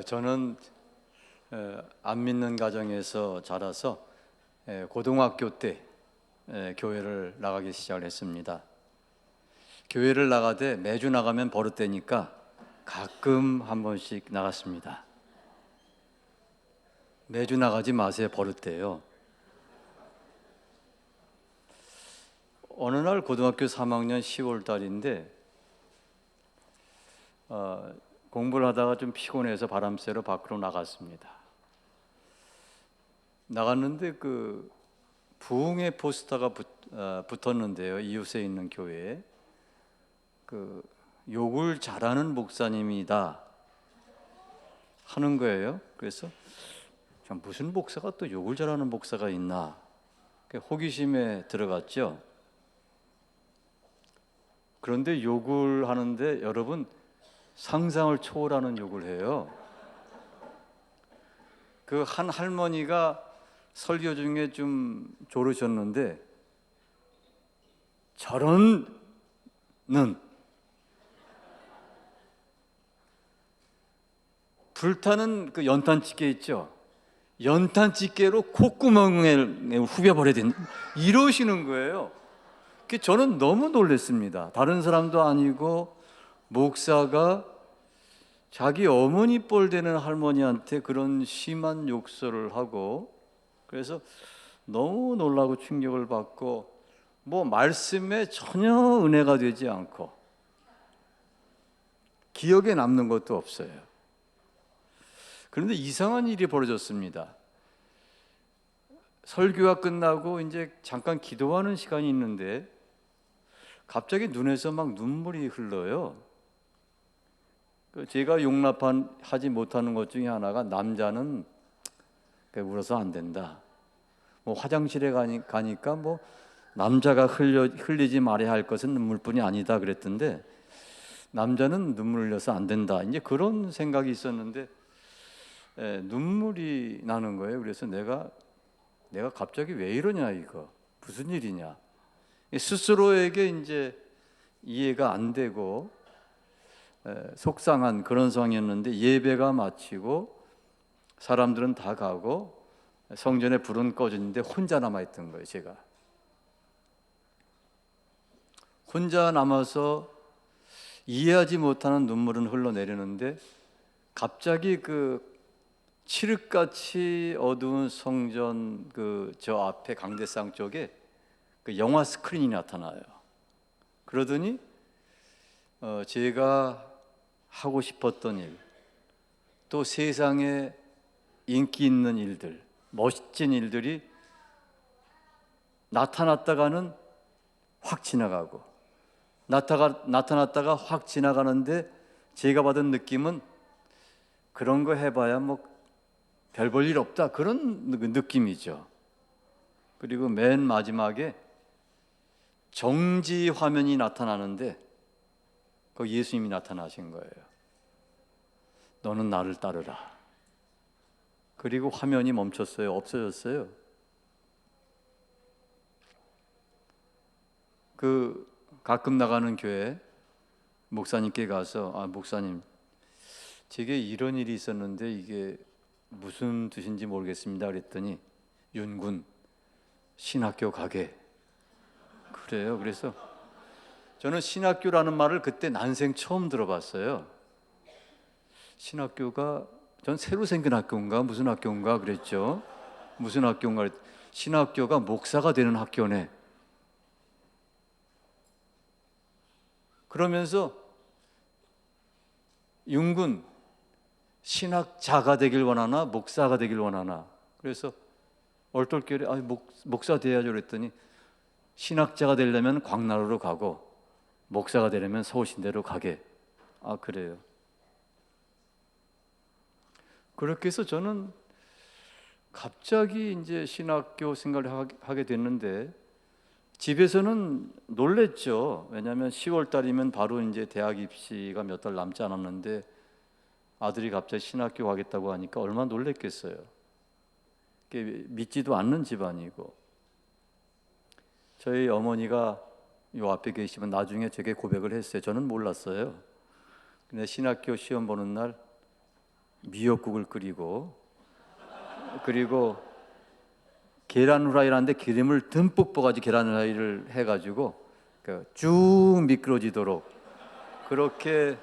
저는 안 믿는 가정에서 자라서 고등학교 때 교회를 나가기 시작을 했습니다. 교회를 나가되 매주 나가면 버릇되니까 가끔 한 번씩 나갔습니다. 매주 나가지 마세요. 버릇돼요. 어느 날 고등학교 3학년 10월 달인데 공부를 하다가 좀 피곤해서 바람 쐬러 밖으로 나갔습니다. 나갔는데 그 부흥의 포스터가 붙었는데요. 이웃에 있는 교회에 그 욕을 잘하는 목사님이다 하는 거예요. 그래서 무슨 목사가 또 욕을 잘하는 목사가 있나 호기심에 들어갔죠. 그런데 욕을 하는데 여러분 상상을 초월하는 욕을 해요. 그 한 할머니가 설교 중에 좀 졸으셨는데 저런는 불타는 그 연탄집게 있죠. 연탄집게로 콧구멍에 후벼버려야 된다 이러시는 거예요. 저는 너무 놀랐습니다. 다른 사람도 아니고 목사가 자기 어머니 뻘 되는 할머니한테 그런 심한 욕설을 하고, 그래서 너무 놀라고 충격을 받고 뭐 말씀에 전혀 은혜가 되지 않고 기억에 남는 것도 없어요. 그런데 이상한 일이 벌어졌습니다. 설교가 끝나고 이제 잠깐 기도하는 시간이 있는데 갑자기 눈에서 막 눈물이 흘러요. 제가 용납하지 못하는 것 중에 하나가 남자는 울어서 안 된다. 뭐 화장실에 가니까 뭐 남자가 흘리지 말아야 할 것은 눈물뿐이 아니다 그랬던데 남자는 눈물 흘려서 안 된다. 이제 그런 생각이 있었는데 눈물이 나는 거예요. 그래서 내가 갑자기 왜 이러냐 이거 무슨 일이냐. 스스로에게 이제 이해가 안 되고 속상한 그런 상황이었는데 예배가 마치고 사람들은 다 가고 성전에 불은 꺼졌는데 혼자 남아있던 거예요. 제가 혼자 남아서 이해하지 못하는 눈물은 흘러내리는데 갑자기 그 칠흑같이 어두운 성전 저 앞에 강대상 쪽에 그 영화 스크린이 나타나요. 그러더니 제가 하고 싶었던 일, 또 세상에 인기 있는 일들, 멋진 일들이 나타났다가는 확 지나가고 나타났다가 확 지나가는데 제가 받은 느낌은 그런 거 해봐야 뭐 별 볼 일 없다 그런 느낌이죠. 그리고 맨 마지막에 정지 화면이 나타나는데 그 예수님이 나타나신 거예요. 너는 나를 따르라. 그리고 화면이 멈췄어요. 없어졌어요. 가끔 나가는 교회 목사님께 가서 목사님 제게 이런 일이 있었는데 이게 무슨 뜻인지 모르겠습니다 그랬더니 윤군 신학교 가게 그래요. 그래서 저는 신학교라는 말을 그때 난생 처음 들어봤어요. 신학교가 전 새로 생긴 학교인가 무슨 학교인가 그랬죠. 무슨 학교인가 신학교가 목사가 되는 학교네. 그러면서 윤군 신학자가 되길 원하나 목사가 되길 원하나. 그래서 얼떨결에 목사 돼야죠 그랬더니 신학자가 되려면 광나루로 가고 목사가 되려면 서울신대로 가게. 그래요. 그렇게 해서 저는 갑자기 이제 신학교 생각을 하게 됐는데 집에서는 놀랬죠. 왜냐하면 10월 달이면 바로 이제 대학 입시가 몇 달 남지 않았는데 아들이 갑자기 신학교 가겠다고 하니까 얼마나 놀랬겠어요. 믿지도 않는 집안이고 저희 어머니가 요 앞에 계시면 나중에 제게 고백을 했어요. 저는 몰랐어요. 근데 신학교 시험 보는 날 미역국을 끓이고, 그리고 계란 후라이라는데 기름을 듬뿍 부어가지고 계란 후라이를 해가지고 쭉 미끄러지도록 그렇게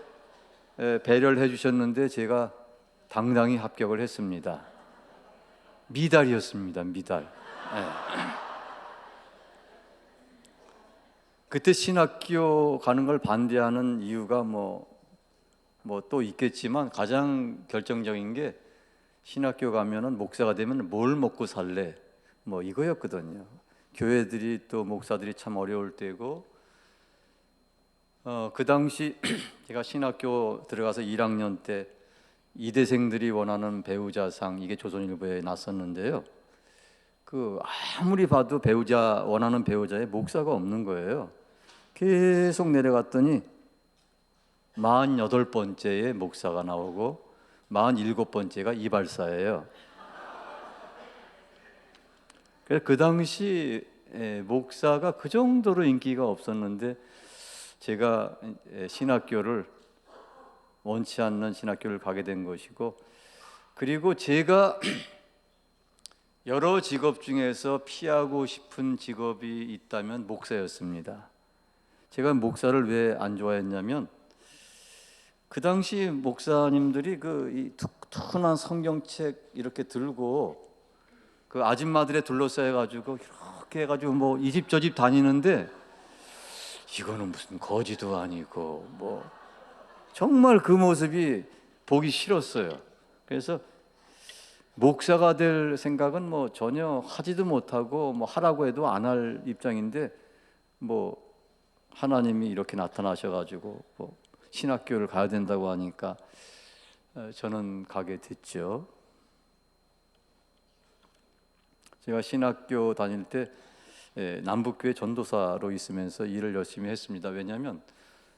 배려를 해주셨는데 제가 당당히 합격을 했습니다. 미달이었습니다. 미달. 네. 그때 신학교 가는 걸 반대하는 이유가 뭐 또 있겠지만 가장 결정적인 게 신학교 가면은 목사가 되면 뭘 먹고 살래? 뭐 이거였거든요. 교회들이 또 목사들이 참 어려울 때고 그 당시 제가 신학교 들어가서 1학년 때 이대생들이 원하는 배우자상 이게 조선일보에 났었는데요. 그 아무리 봐도 원하는 배우자에 목사가 없는 거예요. 계속 내려갔더니 48번째에 목사가 나오고 47번째가 이발사예요. 그래서 그 당시 목사가 그 정도로 인기가 없었는데 제가 신학교를 원치 않는 신학교를 가게 된 것이고, 그리고 제가 여러 직업 중에서 피하고 싶은 직업이 있다면 목사였습니다. 제가 목사를 왜 안 좋아했냐면 그 당시 목사님들이 이 툭툭한 성경책 이렇게 들고 그 아줌마들에 둘러싸여 가지고 이렇게 해가지고 뭐 이 집 저 집 다니는데 이거는 무슨 거지도 아니고 뭐 정말 그 모습이 보기 싫었어요. 그래서 목사가 될 생각은 뭐 전혀 하지도 못하고 뭐 하라고 해도 안 할 입장인데 뭐 하나님이 이렇게 나타나셔가지고 뭐 신학교를 가야 된다고 하니까 저는 가게 됐죠. 제가 신학교 다닐 때 남북교회 전도사로 있으면서 일을 열심히 했습니다. 왜냐하면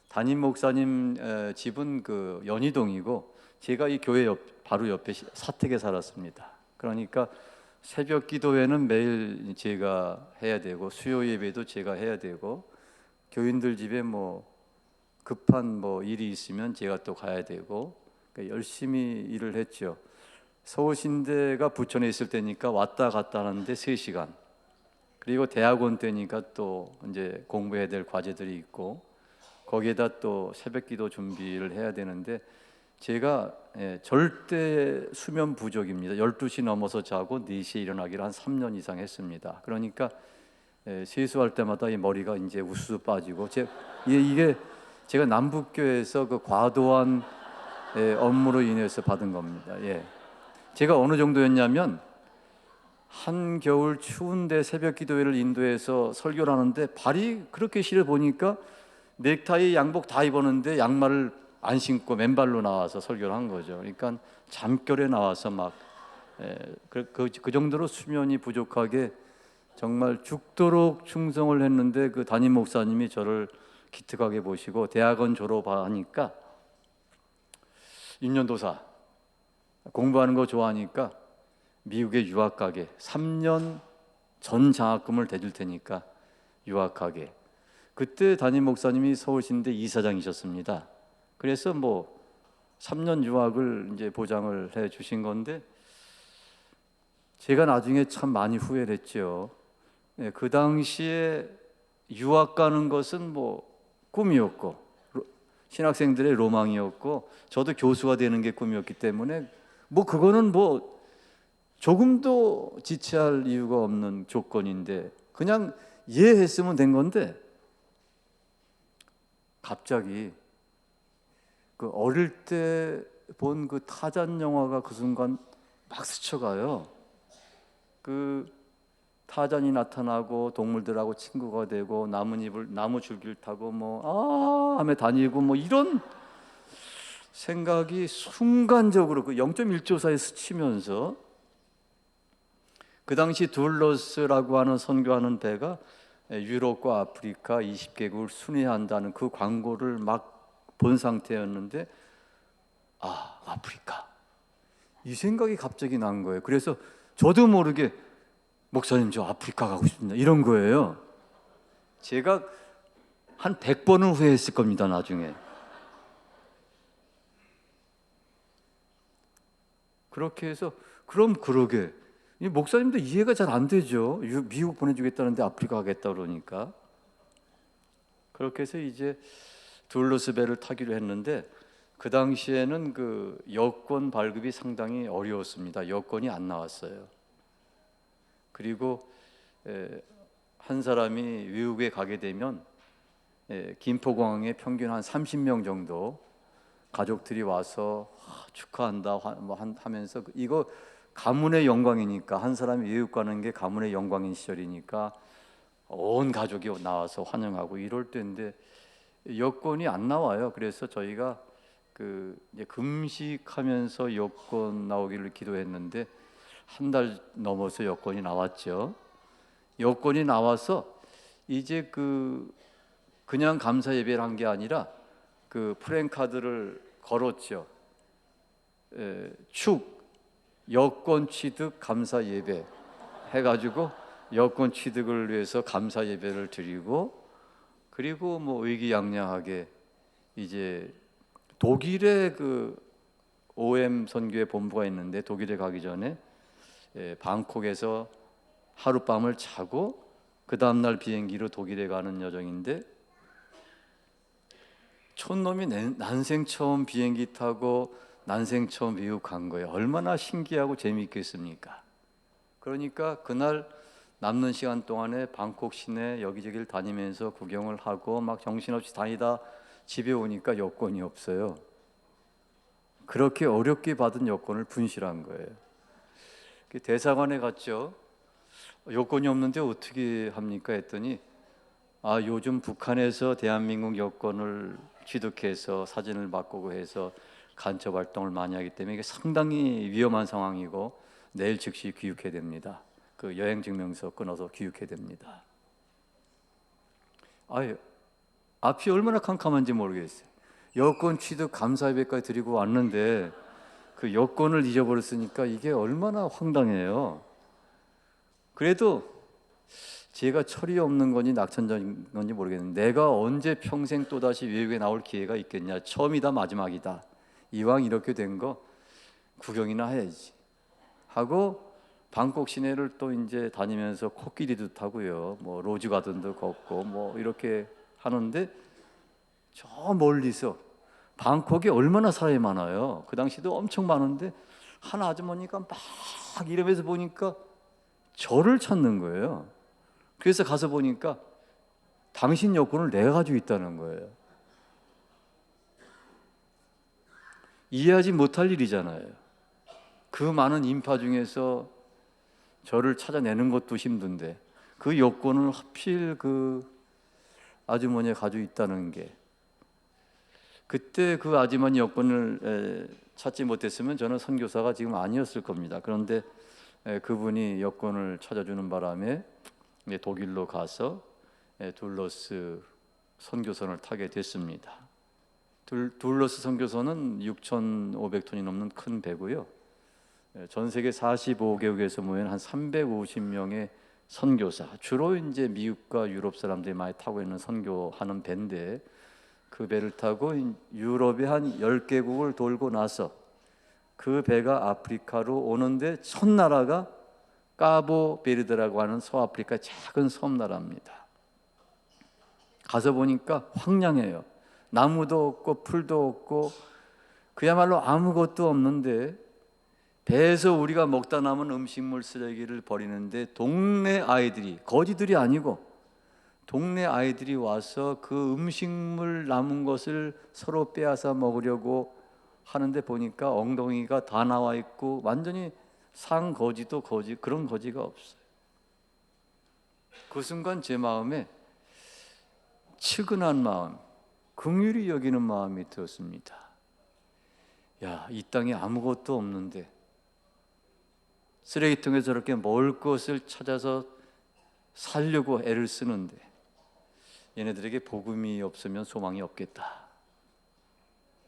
담임 목사님 집은 그 연희동이고 제가 이 교회 바로 옆에 사택에 살았습니다. 그러니까 새벽 기도회는 매일 제가 해야 되고 수요 예배도 제가 해야 되고 교인들 집에 뭐 급한 뭐 일이 있으면 제가 또 가야 되고 그러니까 열심히 일을 했죠. 서울신대가 부천에 있을 때니까 왔다 갔다 하는데 3시간. 그리고 대학원 때니까 또 이제 공부해야 될 과제들이 있고 거기에다 또 새벽기도 준비를 해야 되는데 제가 절대 수면 부족입니다. 12시 넘어서 자고 4시에 일어나기를 한 3년 이상 했습니다. 그러니까 세수할 때마다 이 머리가 이제 우수수 빠지고 이게 제가 남북교회에서 그 과도한 업무로 인해서 받은 겁니다. 제가 어느 정도였냐면 한겨울 추운데 새벽 기도회를 인도해서 설교를 하는데 발이 그렇게 시려 보니까 넥타이 양복 다 입었는데 양말을 안 신고 맨발로 나와서 설교를 한 거죠. 그러니까 잠결에 나와서 막 그 정도로 수면이 부족하게 정말 죽도록 충성을 했는데 그 담임 목사님이 저를 기특하게 보시고 대학원 졸업하니까 인년도사 공부하는 거 좋아하니까 미국에 유학 가게 3년 전 장학금을 대줄 테니까 유학 가게. 그때 담임 목사님이 서울신대 이사장이셨습니다. 그래서 뭐 3년 유학을 이제 보장을 해 주신 건데 제가 나중에 참 많이 후회를 했죠. 그 당시에 유학 가는 것은 뭐 꿈이었고 신학생들의 로망이었고 저도 교수가 되는 게 꿈이었기 때문에 뭐 그거는 뭐 조금도 지체할 이유가 없는 조건인데 그냥 이해했으면 된 건데 갑자기 그 어릴 때 본 그 타잔 영화가 그 순간 막 스쳐가요. 그 타잔이 나타나고 동물들하고 친구가 되고 나무 줄기를 타고 뭐 하며 다니고 뭐 이런 생각이 순간적으로 그 0.1초 사이에 스치면서 그 당시 둘러스라고 하는 선교하는 배가 유럽과 아프리카 20개국을 순회한다는 그 광고를 막 본 상태였는데 아프리카 이 생각이 갑자기 난 거예요. 그래서 저도 모르게 목사님 저 아프리카 가고 싶습니다 이런 거예요. 제가 한 100번은 후회했을 겁니다 나중에. 그렇게 해서 그럼 그러게 이 목사님도 이해가 잘 안 되죠. 미국 보내주겠다는데 아프리카 가겠다 그러니까. 그렇게 해서 이제 둘러스 배를 타기로 했는데 그 당시에는 그 여권 발급이 상당히 어려웠습니다. 여권이 안 나왔어요. 그리고 한 사람이 외국에 가게 되면 김포공항에 평균 한 30명 정도 가족들이 와서 축하한다 하면서 이거 가문의 영광이니까 한 사람이 외국 가는 게 가문의 영광인 시절이니까 온 가족이 나와서 환영하고 이럴 때인데 여권이 안 나와요. 그래서 저희가 이제 금식하면서 여권 나오기를 기도했는데 한 달 넘어서 여권이 나왔죠. 여권이 나와서 이제 그냥 감사 예배를 한 게 아니라 그 프랜카드를 걸었죠. 축 여권 취득 감사 예배 해가지고 여권 취득을 위해서 감사 예배를 드리고 그리고 뭐 의기양양하게 이제 독일에 그 OM 선교회 본부가 있는데 독일에 가기 전에 방콕에서 하룻밤을 자고 그 다음날 비행기로 독일에 가는 여정인데 촌놈이 난생 처음 비행기 타고 난생 처음 미국 간 거예요. 얼마나 신기하고 재미있겠습니까? 그러니까 그날 남는 시간 동안에 방콕 시내 여기저기를 다니면서 구경을 하고 막 정신없이 다니다 집에 오니까 여권이 없어요. 그렇게 어렵게 받은 여권을 분실한 거예요. 대사관에 갔죠. 여권이 없는데 어떻게 합니까? 했더니 요즘 북한에서 대한민국 여권을 취득해서 사진을 바꾸고 해서 간첩 활동을 많이 하기 때문에 이게 상당히 위험한 상황이고 내일 즉시 귀국해야 됩니다. 그 여행 증명서 끊어서 귀국해야 됩니다. 앞이 얼마나 캄캄한지 모르겠어요. 여권 취득 감사 예배까지 드리고 왔는데 그 여권을 잊어버렸으니까 이게 얼마나 황당해요. 그래도 제가 철이 없는 건지 낙천적인 건지 모르겠는데 내가 언제 평생 또다시 외국에 나올 기회가 있겠냐. 처음이다 마지막이다. 이왕 이렇게 된 거 구경이나 해야지 하고 방콕 시내를 또 이제 다니면서 코끼리도 타고요. 뭐 로즈 가든도 걷고 뭐 이렇게 하는데 저 멀리서 방콕에 얼마나 사람이 많아요. 그 당시도 엄청 많은데 한 아주머니가 막 이러면서 보니까 저를 찾는 거예요. 그래서 가서 보니까 당신 여권을 내가 가지고 있다는 거예요. 이해하지 못할 일이잖아요. 그 많은 인파 중에서 저를 찾아내는 것도 힘든데 그 여권을 하필 그 아주머니가 가지고 있다는 게 그때 그 아주머니 여권을 찾지 못했으면 저는 선교사가 지금 아니었을 겁니다. 그런데 그분이 여권을 찾아주는 바람에 독일로 가서 둘러스 선교선을 타게 됐습니다. 둘러스 선교선은 6,500톤이 넘는 큰 배고요. 전 세계 45개국에서 모인 한 350명의 선교사, 주로 이제 미국과 유럽 사람들이 많이 타고 있는 선교하는 배인데 그 배를 타고 유럽의 한 10개국을 돌고 나서 그 배가 아프리카로 오는데 첫 나라가 까보베르데라고 하는 서아프리카 작은 섬나라입니다. 가서 보니까 황량해요. 나무도 없고 풀도 없고 그야말로 아무것도 없는데 배에서 우리가 먹다 남은 음식물 쓰레기를 버리는데 동네 아이들이, 거지들이 아니고 동네 아이들이 와서 그 음식물 남은 것을 서로 빼앗아 먹으려고 하는데 보니까 엉덩이가 다 나와 있고 완전히 상거지도 거지, 그런 거지가 없어요. 그 순간 제 마음에 측은한 마음, 긍휼히 여기는 마음이 들었습니다. 야, 이 땅에 아무것도 없는데 쓰레기통에 저렇게 먹을 것을 찾아서 살려고 애를 쓰는데 얘네들에게 복음이 없으면 소망이 없겠다.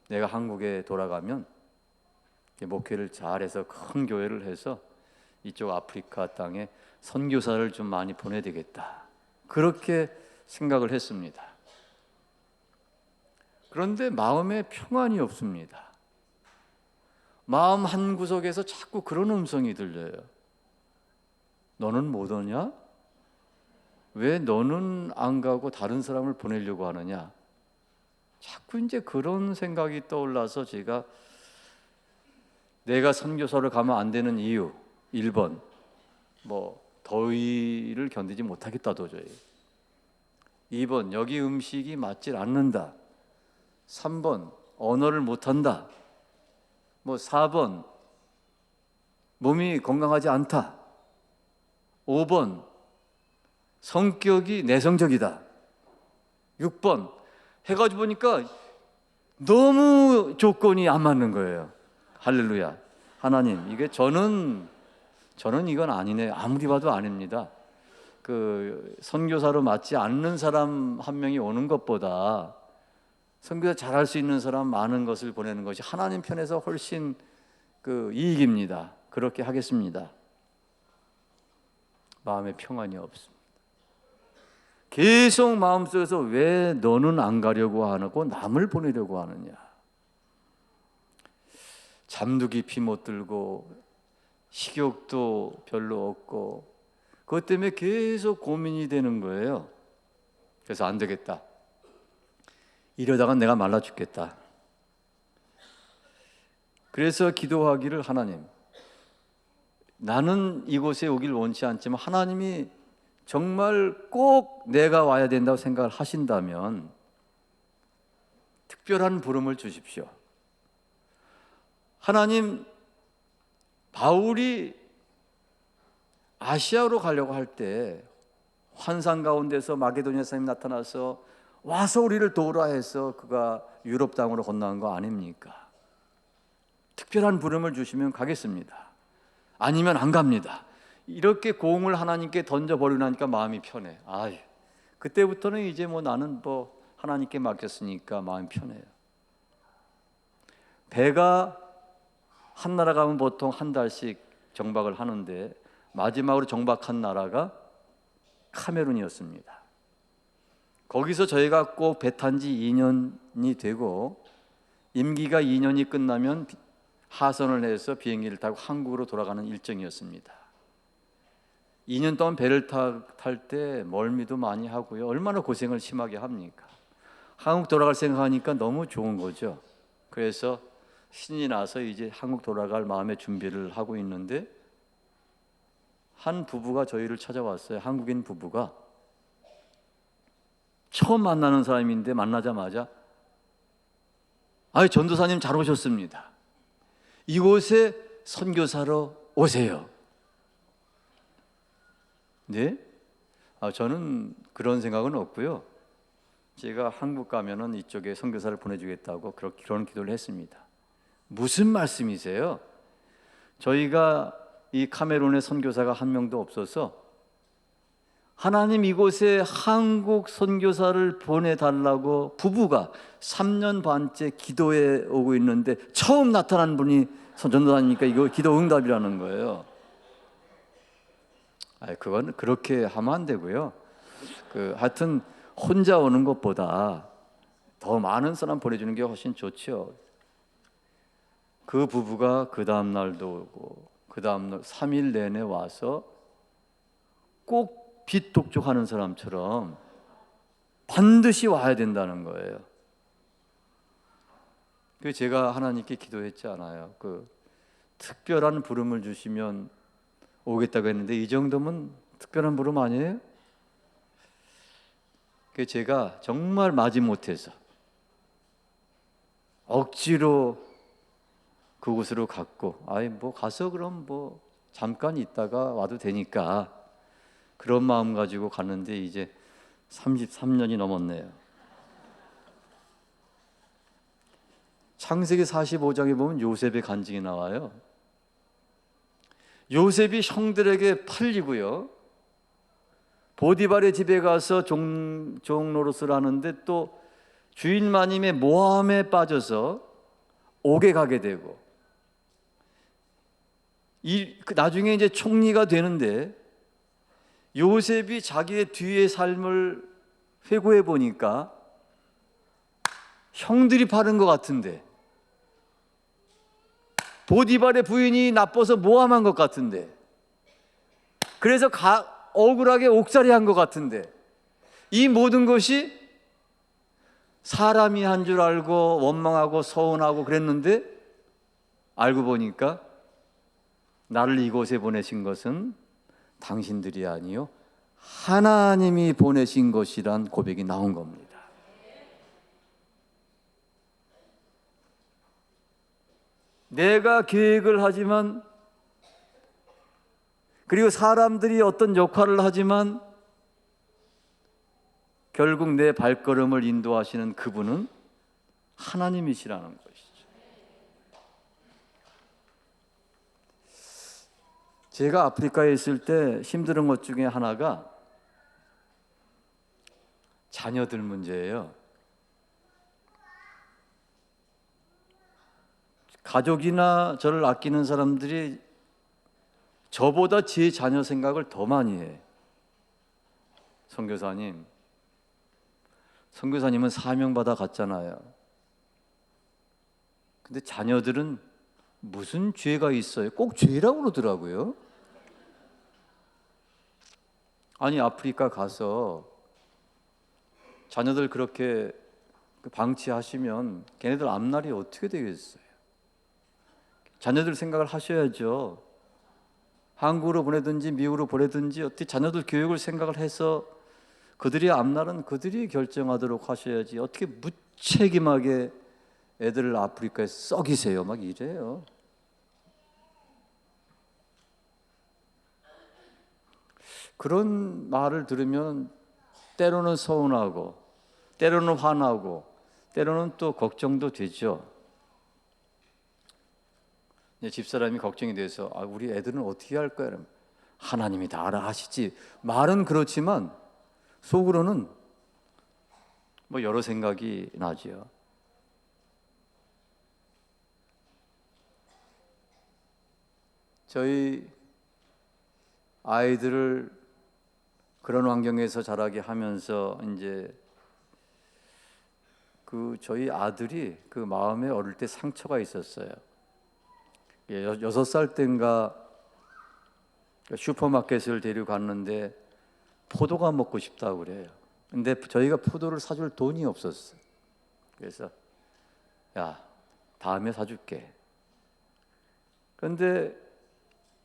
내가 한국에 돌아가면 목회를 잘해서 큰 교회를 해서 이쪽 아프리카 땅에 선교사를 좀 많이 보내야 되겠다. 그렇게 생각을 했습니다. 그런데 마음에 평안이 없습니다. 마음 한구석에서 자꾸 그런 음성이 들려요. 너는 못 오냐? 왜 너는 안 가고 다른 사람을 보내려고 하느냐? 자꾸 이제 그런 생각이 떠올라서 제가 내가 선교사를 가면 안 되는 이유 1번, 더위를 견디지 못하겠다 도저히. 2번, 여기 음식이 맞질 않는다. 3번, 언어를 못한다. 4번, 몸이 건강하지 않다. 5번, 성격이 내성적이다. 6번, 해가지고 보니까 너무 조건이 안 맞는 거예요. 할렐루야. 하나님, 이게 저는 이건 아니네. 아무리 봐도 아닙니다. 그 선교사로 맞지 않는 사람 한 명이 오는 것보다 선교사 잘할 수 있는 사람 많은 것을 보내는 것이 하나님 편에서 훨씬 그 이익입니다. 그렇게 하겠습니다. 마음에 평안이 없습니다. 계속 마음속에서 왜 너는 안 가려고 하고 남을 보내려고 하느냐. 잠도 깊이 못 들고 식욕도 별로 없고 그것 때문에 계속 고민이 되는 거예요. 그래서 안 되겠다. 이러다가 내가 말라 죽겠다. 그래서 기도하기를 하나님, 나는 이곳에 오길 원치 않지만 하나님이 정말 꼭 내가 와야 된다고 생각을 하신다면 특별한 부름을 주십시오. 하나님, 바울이 아시아로 가려고 할 때 환상 가운데서 마게도니아 사람이 나타나서 와서 우리를 도우라 해서 그가 유럽 땅으로 건너간 거 아닙니까? 특별한 부름을 주시면 가겠습니다. 아니면 안 갑니다. 이렇게 공을 하나님께 던져버리고 나니까 마음이 편해. 그때부터는 이제 나는 하나님께 맡겼으니까 마음이 편해요. 배가 한 나라 가면 보통 한 달씩 정박을 하는데 마지막으로 정박한 나라가 카메룬이었습니다. 거기서 저희가 꼭 배 탄 지 2년이 되고 임기가 2년이 끝나면 하선을 해서 비행기를 타고 한국으로 돌아가는 일정이었습니다. 2년 동안 배를 탈 때 멀미도 많이 하고요. 얼마나 고생을 심하게 합니까? 한국 돌아갈 생각하니까 너무 좋은 거죠. 그래서 신이 나서 이제 한국 돌아갈 마음의 준비를 하고 있는데 한 부부가 저희를 찾아왔어요. 한국인 부부가. 처음 만나는 사람인데 만나자마자 전도사님 잘 오셨습니다. 이곳에 선교사로 오세요. 네? 저는 그런 생각은 없고요. 제가 한국 가면은 이쪽에 선교사를 보내주겠다고 그런 기도를 했습니다. 무슨 말씀이세요? 저희가 이 카메룬에 선교사가 한 명도 없어서 하나님 이곳에 한국 선교사를 보내달라고 부부가 3년 반째 기도해 오고 있는데 처음 나타난 분이 전도사니까 이거 기도 응답이라는 거예요. 그건 그렇게 하면 안 되고요. 하여튼 혼자 오는 것보다 더 많은 사람 보내주는 게 훨씬 좋죠. 그 부부가 그 다음 날도 오고 그 다음 날 3일 내내 와서 꼭 빛 독촉하는 사람처럼 반드시 와야 된다는 거예요. 제가 하나님께 기도했지 않아요. 특별한 부름을 주시면 오겠다고 했는데 이 정도면 특별한 부름 아니에요? 제가 정말 마지못해서 억지로 그곳으로 갔고 가서 그럼 잠깐 있다가 와도 되니까 그런 마음 가지고 갔는데 이제 33년이 넘었네요. 창세기 45장에 보면 요셉의 간증이 나와요. 요셉이 형들에게 팔리고요. 보디발의 집에 가서 종 노릇을 하는데 또 주인 마님의 모함에 빠져서 옥에 가게 되고 나중에 이제 총리가 되는데 요셉이 자기의 뒤의 삶을 회고해 보니까 형들이 파는 것 같은데 보디발의 부인이 나빠서 모함한 것 같은데, 그래서 억울하게 옥살이한 것 같은데, 이 모든 것이 사람이 한 줄 알고 원망하고 서운하고 그랬는데, 알고 보니까 나를 이곳에 보내신 것은 당신들이 아니요 하나님이 보내신 것이란 고백이 나온 겁니다. 내가 계획을 하지만, 그리고 사람들이 어떤 역할을 하지만 결국 내 발걸음을 인도하시는 그분은 하나님이시라는 것이죠. 제가 아프리카에 있을 때 힘든 것 중에 하나가 자녀들 문제예요. 가족이나 저를 아끼는 사람들이 저보다 제 자녀 생각을 더 많이 해. 선교사님은 사명받아 갔잖아요. 근데 자녀들은 무슨 죄가 있어요? 꼭 죄라고 그러더라고요. 아니, 아프리카 가서 자녀들 그렇게 방치하시면 걔네들 앞날이 어떻게 되겠어요? 자녀들 생각을 하셔야죠. 한국으로 보내든지 미국으로 보내든지 어떻게 자녀들 교육을 생각을 해서 그들의 앞날은 그들이 결정하도록 하셔야지, 어떻게 무책임하게 애들을 아프리카에 썩이세요 막 이래요. 그런 말을 들으면 때로는 서운하고 때로는 화나고 때로는 또 걱정도 되죠. 집사람이 걱정이 돼서 우리 애들은 어떻게 할 거야? 이러면 하나님이 다 알아 하시지. 말은 그렇지만 속으로는 여러 생각이 나죠. 저희 아이들을 그런 환경에서 자라게 하면서 이제 저희 아들이 그 마음에 어릴 때 상처가 있었어요. 6살 때인가 슈퍼마켓을 데려갔는데 포도가 먹고 싶다고 그래요. 근데 저희가 포도를 사줄 돈이 없었어요. 그래서 야, 다음에 사줄게. 그런데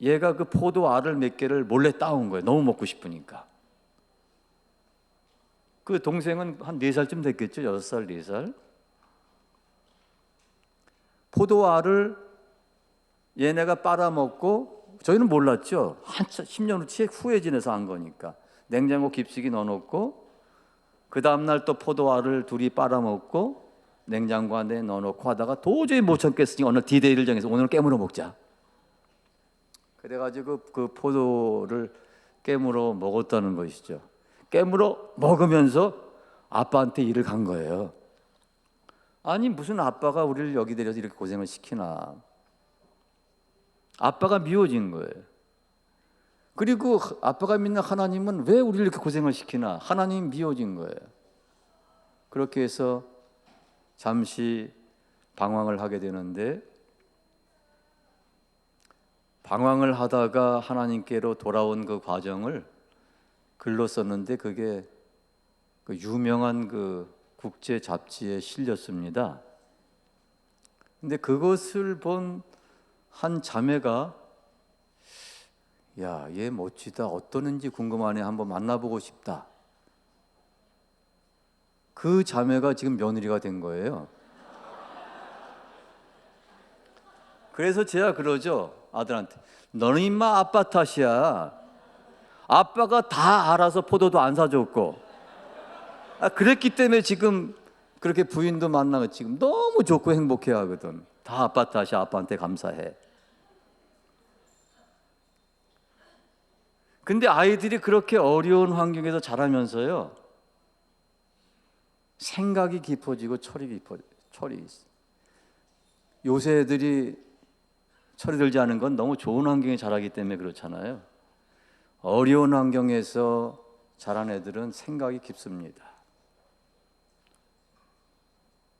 얘가 그 포도 알을 몇 개를 몰래 따온 거예요. 너무 먹고 싶으니까. 그 동생은 한 4살쯤 됐겠죠. 6살, 4살. 포도 알을 얘네가 빨아먹고, 저희는 몰랐죠. 한참 10년 후에 지내서 한 거니까. 냉장고 깊숙이 넣어놓고 그 다음날 또 포도알을 둘이 빨아먹고 냉장고 안에 넣어놓고 하다가 도저히 못 참겠으니 어느 디데이를 정해서 오늘 깨물어 먹자. 그래가지고 그 포도를 깨물어 먹었다는 것이죠. 깨물어 먹으면서 아빠한테 일을 간 거예요. 아니, 무슨 아빠가 우리를 여기 데려서 이렇게 고생을 시키나. 아빠가 미워진 거예요. 그리고 아빠가 믿는 하나님은 왜 우리를 이렇게 고생을 시키나. 하나님이 미워진 거예요. 그렇게 해서 잠시 방황을 하게 되는데, 방황을 하다가 하나님께로 돌아온 그 과정을 글로 썼는데 그게 그 유명한 그 국제 잡지에 실렸습니다. 근데 그것을 본 한 자매가 야, 얘 멋지다. 어떠는지 궁금하네. 한번 만나보고 싶다. 그 자매가 지금 며느리가 된 거예요. 그래서 제가 그러죠. 아들한테. 너는 임마 아빠 탓이야. 아빠가 다 알아서 포도도 안 사줬고. 그랬기 때문에 지금 그렇게 부인도 만나고 지금 너무 좋고 행복해 하거든. 다 아빠 탓이야. 아빠한테 감사해. 근데 아이들이 그렇게 어려운 환경에서 자라면서요, 생각이 깊어지고 철이 있어. 요새 애들이 철이 들지 않은 건 너무 좋은 환경에 자라기 때문에 그렇잖아요. 어려운 환경에서 자란 애들은 생각이 깊습니다.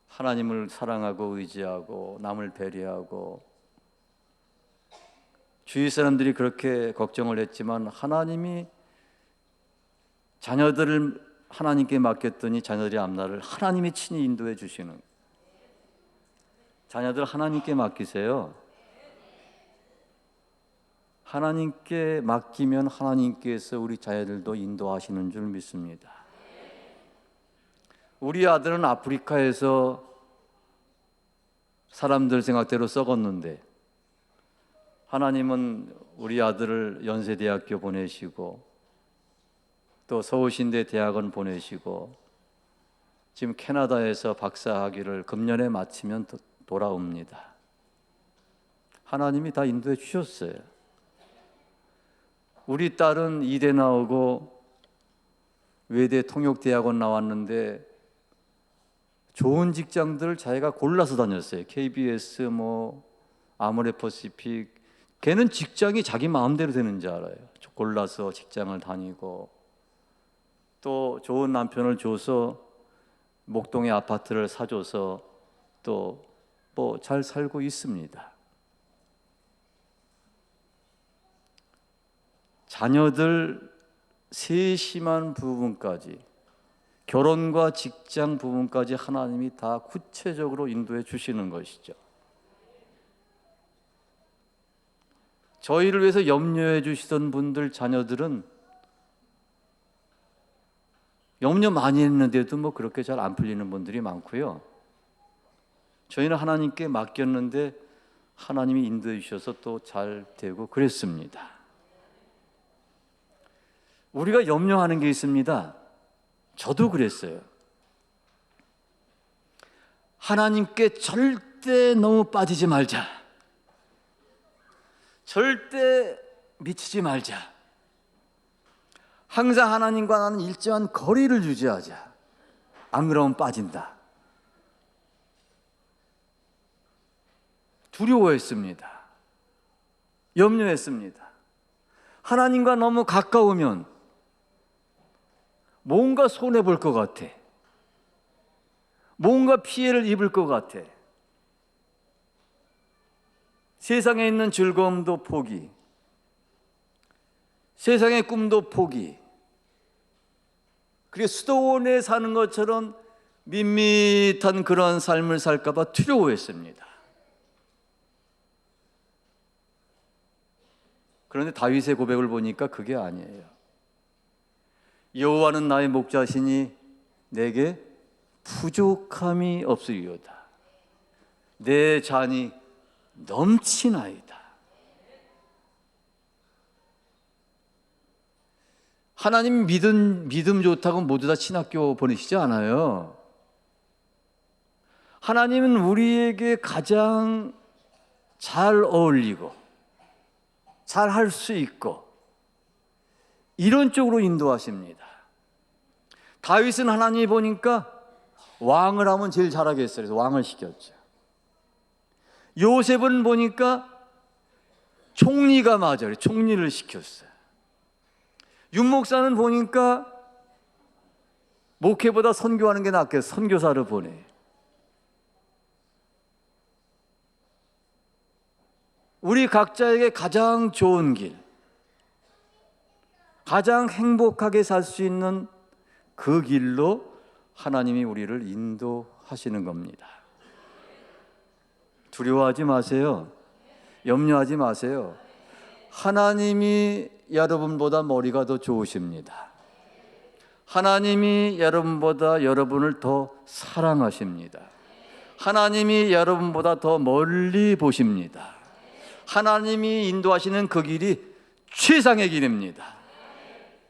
하나님을 사랑하고 의지하고 남을 배려하고 주위 사람들이 그렇게 걱정을 했지만 하나님이 자녀들을 하나님께 맡겼더니 자녀들의 앞날을 하나님이 친히 인도해 주시는, 자녀들 하나님께 맡기세요. 하나님께 맡기면 하나님께서 우리 자녀들도 인도하시는 줄 믿습니다. 우리 아들은 아프리카에서 사람들 생각대로 썩었는데 하나님은 우리 아들을 연세대학교 보내시고 또 서울신대 대학원 보내시고 지금 캐나다에서 박사학위를 금년에 마치면 돌아옵니다. 하나님이 다 인도해 주셨어요. 우리 딸은 이대 나오고 외대 통역대학원 나왔는데 좋은 직장들을 자기가 골라서 다녔어요. KBS, 아모레퍼시픽. 걔는 직장이 자기 마음대로 되는 줄 알아요. 골라서 직장을 다니고 또 좋은 남편을 줘서 목동에 아파트를 사줘서 또 잘 살고 있습니다. 자녀들 세심한 부분까지, 결혼과 직장 부분까지 하나님이 다 구체적으로 인도해 주시는 것이죠. 저희를 위해서 염려해 주시던 분들 자녀들은 염려 많이 했는데도 그렇게 잘 안 풀리는 분들이 많고요. 저희는 하나님께 맡겼는데 하나님이 인도해 주셔서 또 잘 되고 그랬습니다. 우리가 염려하는 게 있습니다. 저도 그랬어요. 하나님께 절대 너무 빠지지 말자. 절대 미치지 말자. 항상 하나님과 나는 일정한 거리를 유지하자. 안 그러면 빠진다. 두려워했습니다. 염려했습니다. 하나님과 너무 가까우면 뭔가 손해볼 것 같아. 뭔가 피해를 입을 것 같아. 세상에 있는 즐거움도 포기, 세상의 꿈도 포기. 그리고 수도원에 사는 것처럼 밋밋한 그런 삶을 살까 봐 두려워했습니다. 그런데 다윗의 고백을 보니까 그게 아니에요. 여호와는 나의 목자시니 내게 부족함이 없으리로다. 내 잔이 넘치나이다. 하나님 믿음 좋다고 모두 다 신학교 보내시지 않아요. 하나님은 우리에게 가장 잘 어울리고 잘 할 수 있고 이런 쪽으로 인도하십니다. 다윗은 하나님이 보니까 왕을 하면 제일 잘하겠어요. 그래서 왕을 시켰죠. 요셉은 보니까 총리가 맞아요. 총리를 시켰어요. 윤 목사는 보니까 목회보다 선교하는 게 낫겠어. 선교사를 보내. 우리 각자에게 가장 좋은 길, 가장 행복하게 살 수 있는 그 길로 하나님이 우리를 인도하시는 겁니다. 두려워하지 마세요. 염려하지 마세요. 하나님이 여러분보다 머리가 더 좋으십니다. 하나님이 여러분보다 여러분을 더 사랑하십니다. 하나님이 여러분보다 더 멀리 보십니다. 하나님이 인도하시는 그 길이 최상의 길입니다.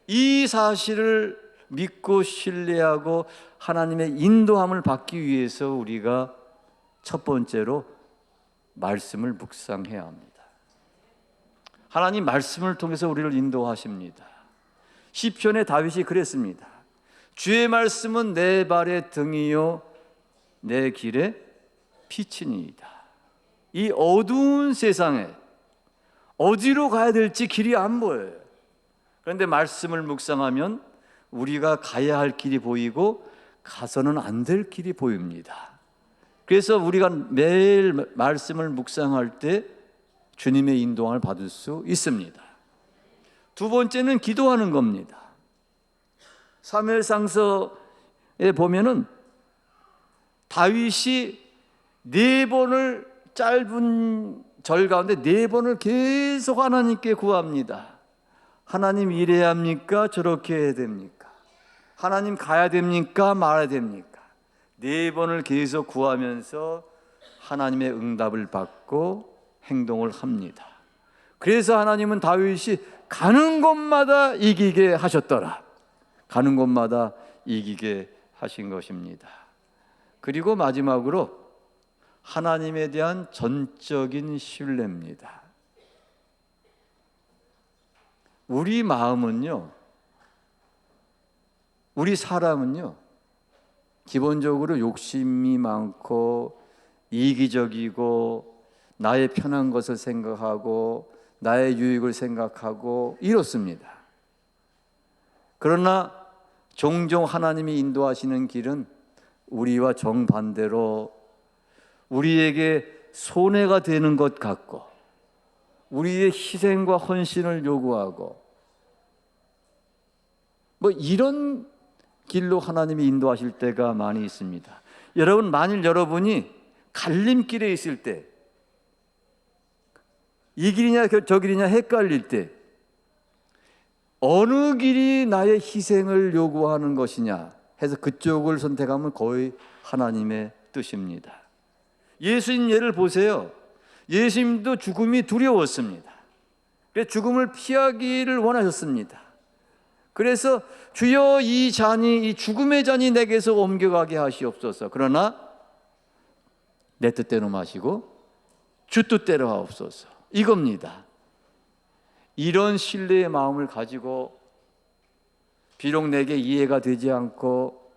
이 사실을 믿고 신뢰하고 하나님의 인도함을 받기 위해서 우리가 첫 번째로 말씀을 묵상해야 합니다. 하나님 말씀을 통해서 우리를 인도하십니다. 시편의 다윗이 그랬습니다. 주의 말씀은 내 발의 등이요 내 길의 빛이니이다. 이 어두운 세상에 어디로 가야 될지 길이 안 보여요. 그런데 말씀을 묵상하면 우리가 가야 할 길이 보이고 가서는 안 될 길이 보입니다. 그래서 우리가 매일 말씀을 묵상할 때 주님의 인도함을 받을 수 있습니다. 두 번째는 기도하는 겁니다. 사무엘상서에 보면은 다윗이 4번을 짧은 절 가운데 4번을 계속 하나님께 구합니다. 하나님 이래야 합니까? 저렇게 해야 됩니까? 하나님 가야 됩니까? 말아야 됩니까? 4번을 계속 구하면서 하나님의 응답을 받고 행동을 합니다. 그래서 하나님은 다윗이 가는 곳마다 이기게 하셨더라. 가는 곳마다 이기게 하신 것입니다. 그리고 마지막으로 하나님에 대한 전적인 신뢰입니다. 우리 마음은요, 우리 사람은요, 기본적으로 욕심이 많고 이기적이고 나의 편한 것을 생각하고 나의 유익을 생각하고 이렇습니다. 그러나 종종 하나님이 인도하시는 길은 우리와 정반대로 우리에게 손해가 되는 것 같고 우리의 희생과 헌신을 요구하고 이런 길로 하나님이 인도하실 때가 많이 있습니다. 여러분, 만일 여러분이 갈림길에 있을 때, 이 길이냐 저 길이냐 헷갈릴 때 어느 길이 나의 희생을 요구하는 것이냐 해서 그쪽을 선택하면 거의 하나님의 뜻입니다. 예수님 예를 보세요. 예수님도 죽음이 두려웠습니다. 그래서 죽음을 피하기를 원하셨습니다. 그래서 주여 이 죽음의 잔이 내게서 옮겨가게 하시옵소서. 그러나 내 뜻대로 마시고 주 뜻대로 하옵소서. 이겁니다. 이런 신뢰의 마음을 가지고 비록 내게 이해가 되지 않고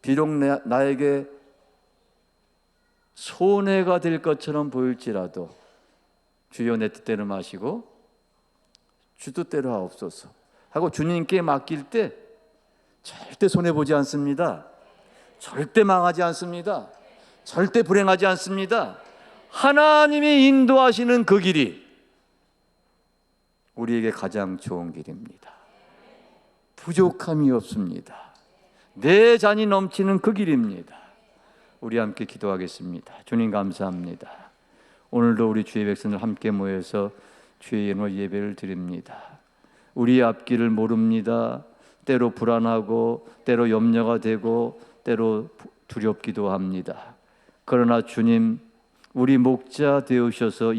비록 나에게 손해가 될 것처럼 보일지라도 주여 내 뜻대로 마시고 주 뜻대로 하옵소서 하고 주님께 맡길 때 절대 손해보지 않습니다. 절대 망하지 않습니다. 절대 불행하지 않습니다. 하나님이 인도하시는 그 길이 우리에게 가장 좋은 길입니다. 부족함이 없습니다. 내 잔이 넘치는 그 길입니다. 우리 함께 기도하겠습니다. 주님 감사합니다. 오늘도 우리 주의 백성들 함께 모여서 주의 이름으로 예배를 드립니다. 우리의 앞길을 모릅니다. 때로 불안하고 때로 염려가 되고 때로 두렵기도 합니다. 그러나 주님, 우리 목자 되으셔서